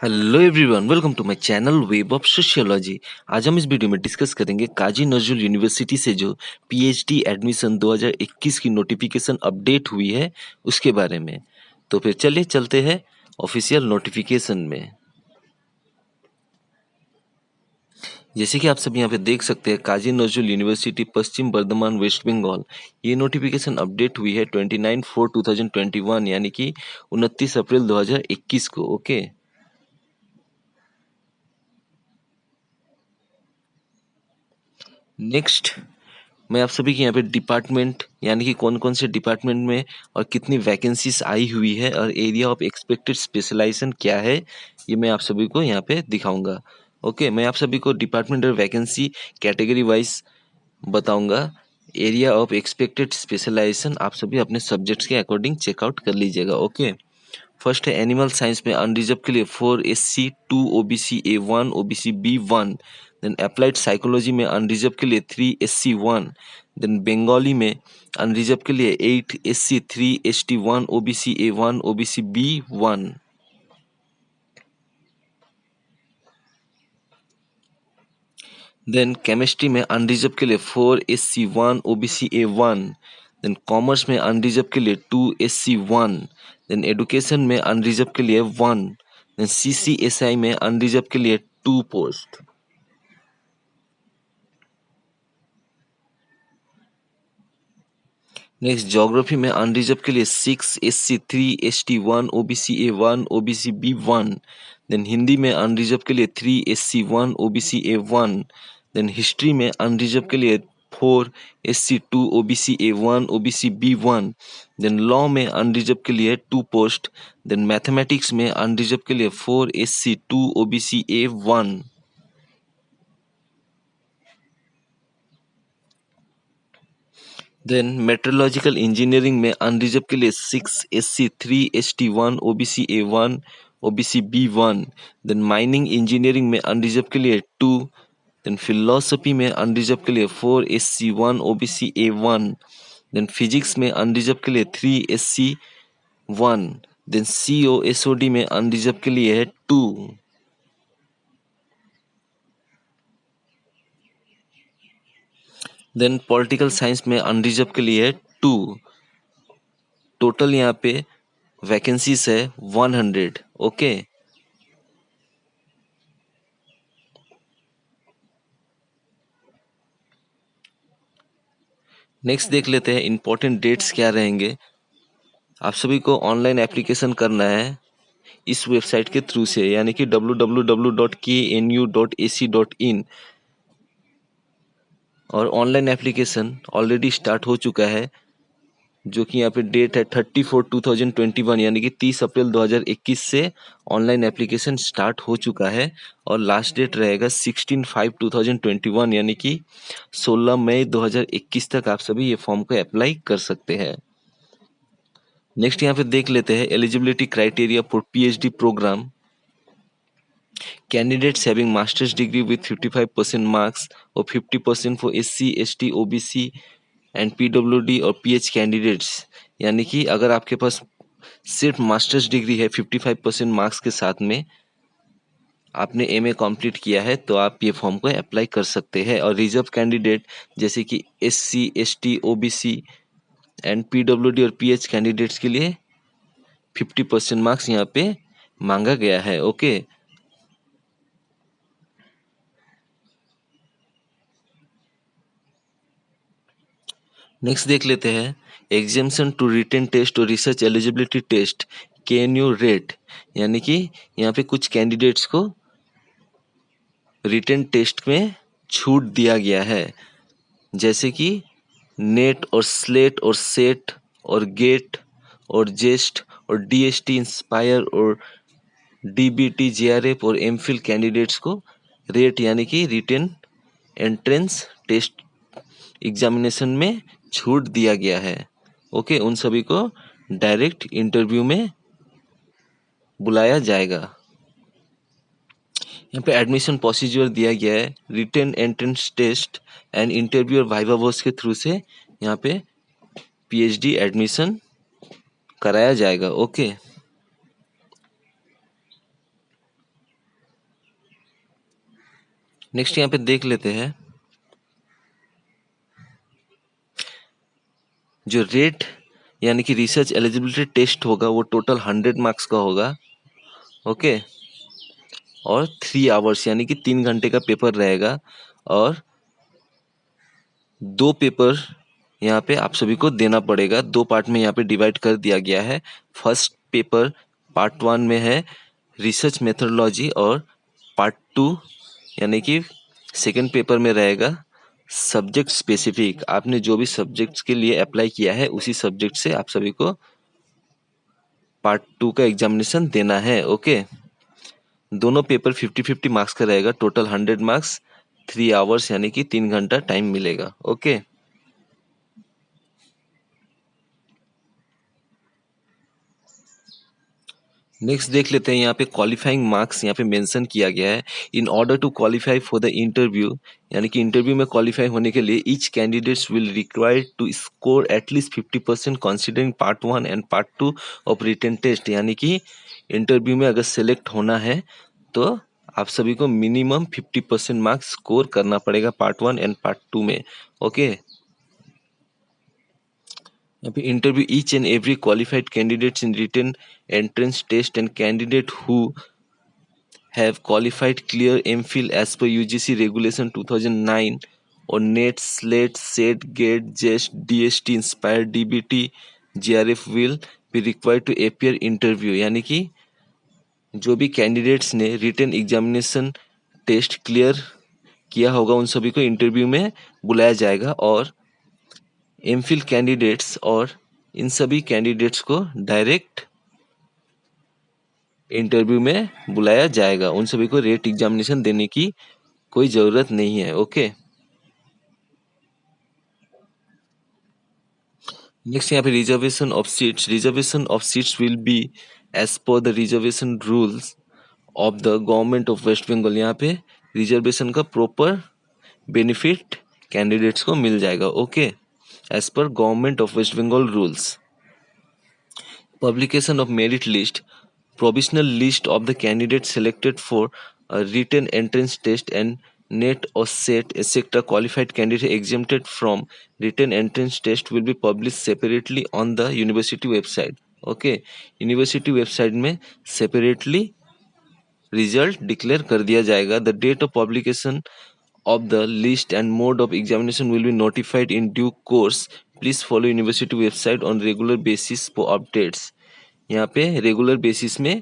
Hello everyone, welcome to my channel web of sociology. आज हम इस वीडियो में डिस्कस करेंगे काजी नजरुल यूनिवर्सिटी से जो पीएचडी एडमिशन 2021 की नोटिफिकेशन अपडेट हुई है उसके बारे में। तो फिर चलिए चलते हैं ऑफिशियल नोटिफिकेशन में। जैसे कि आप सब यहाँ पे देख सकते हैं, काजी नजरुल यूनिवर्सिटी पश्चिम बर्धमान वेस्ट बंगाल, ये नोटिफिकेशन अपडेट हुई है 29/4/2021 यानी कि 29 अप्रैल 2021 को। ओके, नेक्स्ट मैं आप सभी के यहाँ पे डिपार्टमेंट यानी कि कौन कौन से डिपार्टमेंट में और कितनी वैकेंसीज आई हुई है और एरिया ऑफ एक्सपेक्टेड स्पेशलाइजेशन क्या है, ये मैं आप सभी को यहाँ पे दिखाऊंगा। ओके, मैं आप सभी को डिपार्टमेंट और वैकेंसी कैटेगरी वाइज बताऊंगा। एरिया ऑफ एक्सपेक्टेड स्पेशलाइजेशन आप सभी अपने सब्जेक्ट्स के अकॉर्डिंग चेकआउट कर लीजिएगा। ओके, फर्स्ट है एनिमल साइंस में अनरिजर्व के लिए 4 SC 2 OBC A1 OBC B1। Then applied psychology में अनरिजर्व के लिए 3 SC 1। देन बंगाली में अनरिजर्व के लिए 8 SC 3 ST 1 OBC A1 OBC B1। Then chemistry में अनरिजर्व के लिए 4 SC 1 OBC A1। Then commerce में अनरिजर्व के लिए 2 SC 1। देन एडुकेशन में अनरिजर्व के लिए 1। देन CCSI में अनरिजर्व के लिए 2 पोस्ट। नेक्स्ट ज्योग्राफी में अनरिजर्व के लिए 6 SC 3 ST 1 OBC A1 OBC B1। Then Hindi में अनरिजर्व के लिए 3 SC 1 OBC A1। Then history में अनरिजर्व के लिए 4 SC 2 OBC A1 OBC B1। Then law में अनरिजर्व के लिए 2 पोस्ट। देन मैथमेटिक्स में अनरिजर्व के लिए 4 SC 2 OBC A1। Then metrological engineering में अनरिजर्व के लिए 6 SC 3 ST 1 OBC A1 OBC B1। Then mining engineering में अनरिजर्व के लिए 2। देन फिलोसफी में अनरिजर्व के लिए 4 SC 1 OBC A1। Then physics में अनरिजर्व के लिए 3 SC 1। देन COSOD में अनरिजर्व के लिए है 2। देन पॉलिटिकल साइंस में अनरिजर्व के लिए है 2। टोटल यहाँ पे वैकेंसीज है 100। ओके, नेक्स्ट देख लेते हैं इंपॉर्टेंट डेट्स क्या रहेंगे। आप सभी को ऑनलाइन एप्लीकेशन करना है इस वेबसाइट के थ्रू से, यानी कि www.knu.ac.in। और ऑनलाइन एप्लीकेशन ऑलरेडी स्टार्ट हो चुका है, जो कि यहाँ पे डेट है 30/4/2021 यानी कि 30 अप्रैल 2021 से ऑनलाइन एप्लीकेशन स्टार्ट हो चुका है। और लास्ट डेट रहेगा 16/5/2021 यानी कि 16 मई 2021 तक आप सभी ये फॉर्म को अप्लाई कर सकते हैं। नेक्स्ट यहाँ पे देख लेते हैं eligibility criteria for PhD programme. Candidates having master's degree with 55% marks or 50% for SC ST OBC and PWD और PH कैंडिडेट्स, यानी कि अगर आपके पास सिर्फ मास्टर्स डिग्री है 55% मार्क्स के साथ में, आपने MA कंप्लीट किया है, तो आप ये फॉर्म को अप्लाई कर सकते हैं। और रिजर्व कैंडिडेट जैसे कि SC ST OBC and PWD और PH कैंडिडेट्स के लिए 50% मार्क्स यहाँ पे मांगा गया है। ओके, नेक्स्ट देख लेते हैं एग्जामिनेशन टू रिटन टेस्ट और research eligibility test KNU RET, यानी कि यहाँ पे कुछ कैंडिडेट्स को रिटन टेस्ट में छूट दिया गया है, जैसे कि नेट और स्लेट और सेट और गेट और जेस्ट और DST इंस्पायर और DBT JRF और MPhil कैंडिडेट्स को रेट यानी कि रिटन एंट्रेंस टेस्ट एग्जामिनेशन में छूट दिया गया है। ओके, उन सभी को डायरेक्ट इंटरव्यू में बुलाया जाएगा। यहाँ पे एडमिशन प्रोसीजर दिया गया है, written entrance test and interview और वाइवा वॉस के थ्रू से यहाँ पे PhD एडमिशन कराया जाएगा। ओके, नेक्स्ट यहाँ पे देख लेते हैं जो रेट यानी कि रिसर्च एलिजिबिलिटी टेस्ट होगा वो टोटल 100 मार्क्स का होगा। ओके, और 3 आवर्स यानी कि 3 घंटे का पेपर रहेगा और 2 पेपर यहाँ पे आप सभी को देना पड़ेगा। 2 पार्ट में यहाँ पे डिवाइड कर दिया गया है। फर्स्ट पेपर पार्ट 1 में है रिसर्च मेथोडोलॉजी और पार्ट 2 यानी कि सेकंड पेपर में रहेगा सब्जेक्ट स्पेसिफिक। आपने जो भी सब्जेक्ट्स के लिए अप्लाई किया है उसी सब्जेक्ट से आप सभी को पार्ट 2 का एग्जामिनेशन देना है। ओके, दोनों पेपर 50-50 मार्क्स का रहेगा, टोटल 100 मार्क्स, 3 आवर्स यानी कि 3 घंटा टाइम मिलेगा। ओके, नेक्स्ट देख लेते हैं यहाँ पे क्वालिफाइंग मार्क्स यहाँ पे मेंशन किया गया है। In order to qualify for the interview यानी कि इंटरव्यू में क्वालिफाई होने के लिए each candidates will required to score at least 50% considering part 1 and part 2 of written test. यानी कि इंटरव्यू में अगर सेलेक्ट होना है तो आप सभी को मिनिमम 50% मार्क्स स्कोर करना पड़ेगा पार्ट 1 एंड पार्ट 2 में। ओके, यहाँ पे interview each and every qualified candidates in written entrance test and candidate who have qualified clear MPhil as per UGC Regulation 2009 or NET, SLAT, SET, GATE, JEST, DST, Inspire, DBT, JRF will be required to appear interview। यानी कि जो भी candidates ने written examination test clear किया होगा उन सभी को इंटरव्यू में बुलाया जाएगा और एमफिल कैंडिडेट्स और इन सभी कैंडिडेट्स को डायरेक्ट इंटरव्यू में बुलाया जाएगा। उन सभी को रेट एग्जामिनेशन देने की कोई ज़रूरत नहीं है। ओके, नेक्स्ट यहाँ पे reservation of seats will be as per the reservation rules of the government of West Bengal. यहाँ पे रिजर्वेशन का प्रॉपर बेनिफिट कैंडिडेट्स को मिल जाएगा। Okay, as per government of West Bengal rules. Publication of merit list, provisional list of the candidates selected for a written entrance test and NET or SET etc. qualified candidate exempted from written entrance test will be published separately on the university website। Okay, university website में separately result declare कर दिया जाएगा। The date of publication of the list and mode of examination will be notified in due course। Please follow university website on regular basis for updates। यहाँ पे regular basis में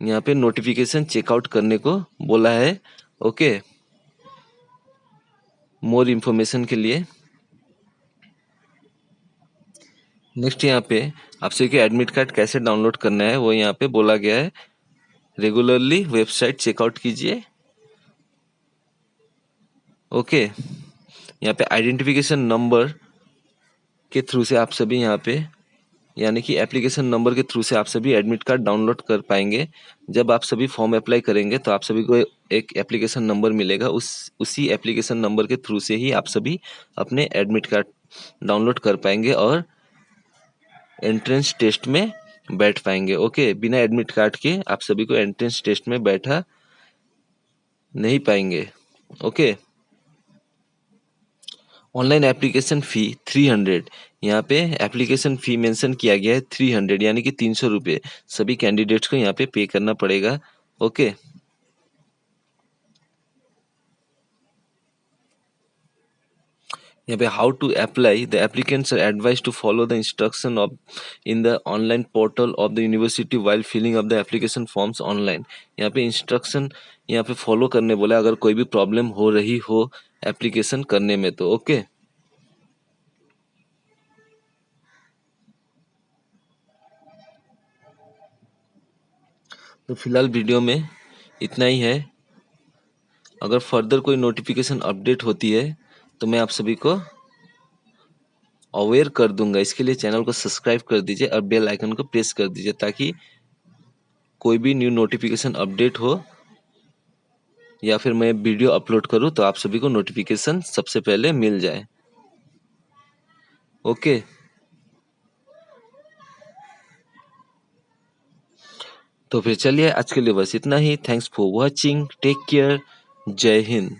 यहाँ पे notification checkout करने को बोला है। ओके, मोर इन्फॉर्मेशन के लिए। नेक्स्ट यहाँ पे आपसे कि एडमिट कार्ड कैसे डाउनलोड करना है वो यहाँ पे बोला गया है। रेगुलरली वेबसाइट चेकआउट कीजिए। ओके, यहाँ पे आइडेंटिफिकेशन नंबर के थ्रू से आप सभी यहाँ पे यानी कि एप्लीकेशन नंबर के थ्रू से आप सभी एडमिट कार्ड डाउनलोड कर पाएंगे। जब आप सभी फॉर्म अप्लाई करेंगे तो आप सभी को एक एप्लीकेशन नंबर मिलेगा। उसी एप्लीकेशन नंबर के थ्रू से ही आप सभी अपने एडमिट कार्ड डाउनलोड कर पाएंगे और एंट्रेंस टेस्ट में बैठ पाएंगे। ओके, बिना एडमिट कार्ड के आप सभी को एंट्रेंस टेस्ट में बैठा नहीं पाएंगे। Okay, online application fee 300। यहाँ पे एप्लीकेशन फ़ी मेंशन किया गया है 300 यानी कि 300 रुपये सभी कैंडिडेट्स को यहाँ पे करना पड़ेगा। ओके, यहाँ पे how to apply the applicants are advise to follow the instruction of in the online portal of the university while filling of the application forms online. यहाँ पे इंस्ट्रक्शन यहाँ पे फॉलो करने बोला अगर कोई भी प्रॉब्लम हो रही हो एप्लीकेशन करने में तो। ओके, तो फिलहाल वीडियो में इतना ही है। अगर फर्दर कोई नोटिफिकेशन अपडेट होती है तो मैं आप सभी को अवेयर कर दूंगा। इसके लिए चैनल को सब्सक्राइब कर दीजिए और बेल आइकन को प्रेस कर दीजिए ताकि कोई भी न्यू नोटिफिकेशन अपडेट हो या फिर मैं वीडियो अपलोड करूं तो आप सभी को नोटिफिकेशन सबसे पहले मिल जाए। ओके, तो फिर चलिए आज के लिए बस इतना ही। Thanks for watching, take care, Jai Hind.